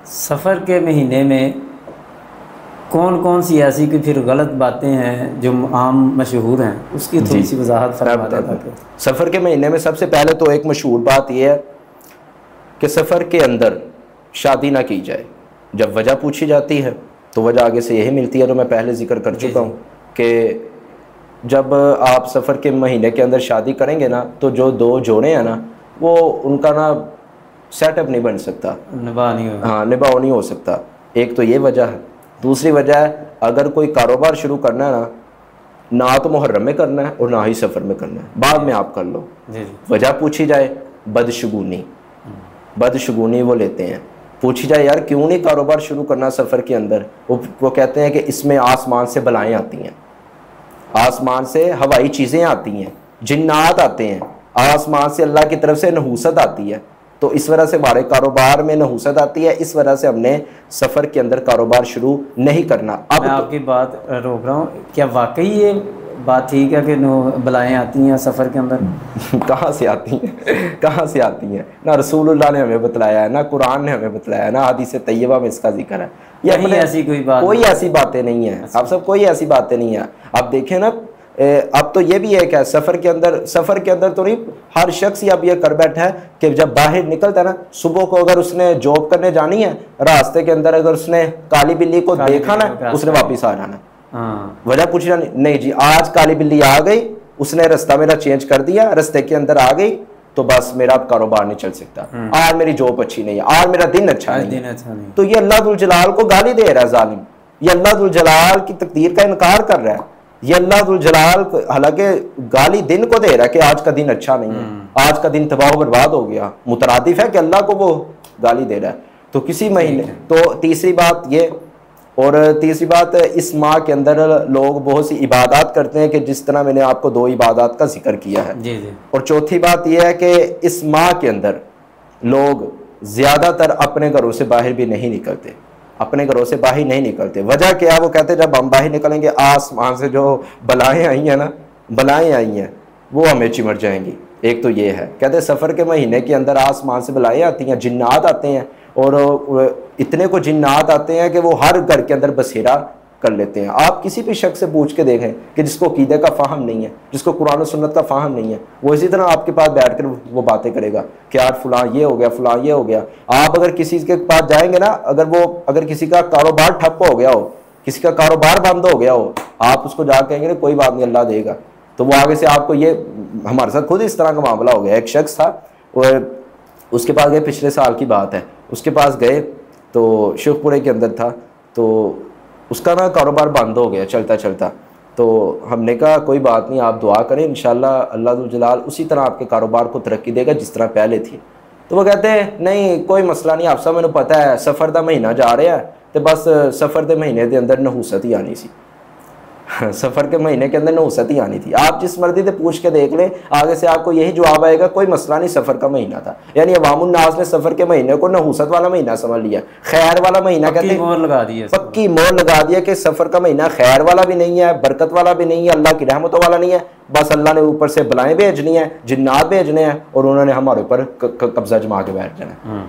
सफ़र के महीने में कौन कौन सी ऐसी कोई फिर गलत बातें हैं जो आम मशहूर हैं, उसकी थोड़ी सी वजाहत फरमा दें। सफ़र के महीने में सबसे पहले तो एक मशहूर बात यह है कि सफ़र के अंदर शादी ना की जाए। जब वजह पूछी जाती है तो वजह आगे से यही मिलती है, तो मैं पहले जिक्र कर चुका हूँ कि जब आप सफ़र के महीने के अंदर शादी करेंगे ना, तो जो दो जोड़े हैं ना, वो उनका ना सेटअप नहीं बन सकता, निभा नहीं होगा। हाँ, निभाव नहीं हो सकता। एक तो ये वजह है। दूसरी वजह है, अगर कोई कारोबार शुरू करना है ना तो मुहर्रम में करना है और ना ही सफ़र में करना है, बाद में आप कर लो। वजह पूछी जाए, बदशगुनी वो लेते हैं। पूछी जाए यार क्यों नहीं कारोबार शुरू करना सफ़र के अंदर, वो कहते हैं कि इसमें आसमान से बलाएँ आती हैं, आसमान से हवाई चीज़ें आती हैं, जिन्नात आते हैं, आसमान से अल्लाह की तरफ से नहूसत आती है, तो इस वजह से हमारे कारोबार में नहूसत आती है, इस वजह से हमने सफ़र के अंदर कारोबार शुरू नहीं करना। अब मैं आपकी बात रोक रहा हूँ, क्या वाकई ये बात ठीक है कि बलाएँ आती हैं सफ़र के अंदर? कहाँ से आती हैं, कहाँ से आती हैं? ना रसूलुल्लाह ने हमें बतलाया है, ना कुरान ने हमें बतलाया है, ना हदीस तैयबा में इसका जिक्र है। ये अपने ऐसी कोई ऐसी बातें नहीं है। आप सब कोई ऐसी बातें नहीं है। आप देखें ना, अब तो ये भी एक है, सफ़र के अंदर तो नहीं, हर शख्स अब ये कर बैठा है कि जब बाहर निकलता है ना, सुबह को अगर उसने जॉब करने जानी है, रास्ते के अंदर अगर उसने काली बिल्ली को देखा ना, उसने वापस आ जाना। वजह पूछी जानी, नहीं जी आज काली बिल्ली आ गई, उसने रास्ता मेरा चेंज कर दिया, रास्ते के अंदर आ गई, तो बस मेरा अब कारोबार नहीं चल सकता, आज मेरी जॉब अच्छी नहीं है, आज मेरा दिन अच्छा नहीं। तो ये अल्लाह दुल जलाल को गाली दे रहा है जालिम, ये अल्लाह दुल जलाल की तकदीर का इनकार कर रहा है। ये अल्लाह दुल जलाल हालांकि गाली दिन को दे रहा है कि आज का दिन अच्छा नहीं है, आज का दिन तबाह बर्बाद हो गया, मुतरादिफ है कि अल्लाह को वो गाली दे रहा है। तो किसी महीने, तो तीसरी बात ये, और तीसरी बात, इस माह के अंदर लोग बहुत सी इबादत करते हैं कि जिस तरह मैंने आपको 2 इबादत का जिक्र किया है। जी जी। और चौथी बात यह है कि इस माह के अंदर लोग ज़्यादातर अपने घरों से बाहर भी नहीं निकलते, अपने घरों से बाहर नहीं निकलते। वजह क्या है? वो कहते हैं जब हम बाहर निकलेंगे आसमान से जो बलाएँ आई हैं ना, बलाएँ आई हैं, वो हमें चिमट जाएंगी। एक तो ये है, कहते हैं सफ़र के महीने के अंदर आसमान से बलाएँ आती हैं, जिन्नात आते हैं, और इतने को जिन्नात आते हैं कि वो हर घर के अंदर बसेरा कर लेते हैं। आप किसी भी शख्स से पूछ के देखें कि जिसको अकीदे का फ़ाहम नहीं है, जिसको कुरान और सुन्नत का फ़ाहम नहीं है, वो इसी तरह आपके पास बैठ कर वो बातें करेगा कि यार फ़लाँ ये हो गया, फ़लाँ ये हो गया। आप अगर किसी के पास जाएंगे ना, अगर किसी का कारोबार ठप्प हो गया हो, किसी का कारोबार बंद हो गया हो, आप उसको जा कहेंगे ना कोई बात नहीं अल्लाह देगा, तो वो आगे से आपको, ये हमारे साथ खुद इस तरह का मामला हो गया। एक शख्स था, और उसके पास गए, पिछले साल की बात है, उसके पास गए तो शेखपुरे के अंदर था, तो उसका ना कारोबार बंद हो गया चलता चलता। तो हमने कहा कोई बात नहीं, आप दुआ करें, इंशाल्लाह अल्लाह दुल जलाल उसी तरह आपके कारोबार को तरक्की देगा जिस तरह पहले थी। तो वो कहते हैं नहीं कोई मसला नहीं, आप सब मैंने पता है सफ़र का महीना जा रहा है, तो बस सफ़र के महीने के अंदर नहूसत ही आनी सी, सफ़र के महीने के अंदर नहूसत ही आनी थी। आप जिस मर्जी से पूछ के देख लें, आगे से आपको यही जवाब आएगा कोई मसला नहीं, सफ़र का महीना था। यानी अवामुन नास ने सफ़र के महीने को नहूसत वाला महीना समझ लिया, खैर वाला महीना कहते हैं, मोहर लगा दी है, पक्की मोहर लगा दिया कि सफ़र का महीना खैर वाला भी नहीं है, बरकत वाला भी नहीं है, अल्लाह की रहमतों वाला नहीं है। बस अल्लाह ने ऊपर से बलाएँ भेजनी है, जिन्नात भेजने हैं, और उन्होंने हमारे ऊपर कब्जा जमा के बैठ जाना है।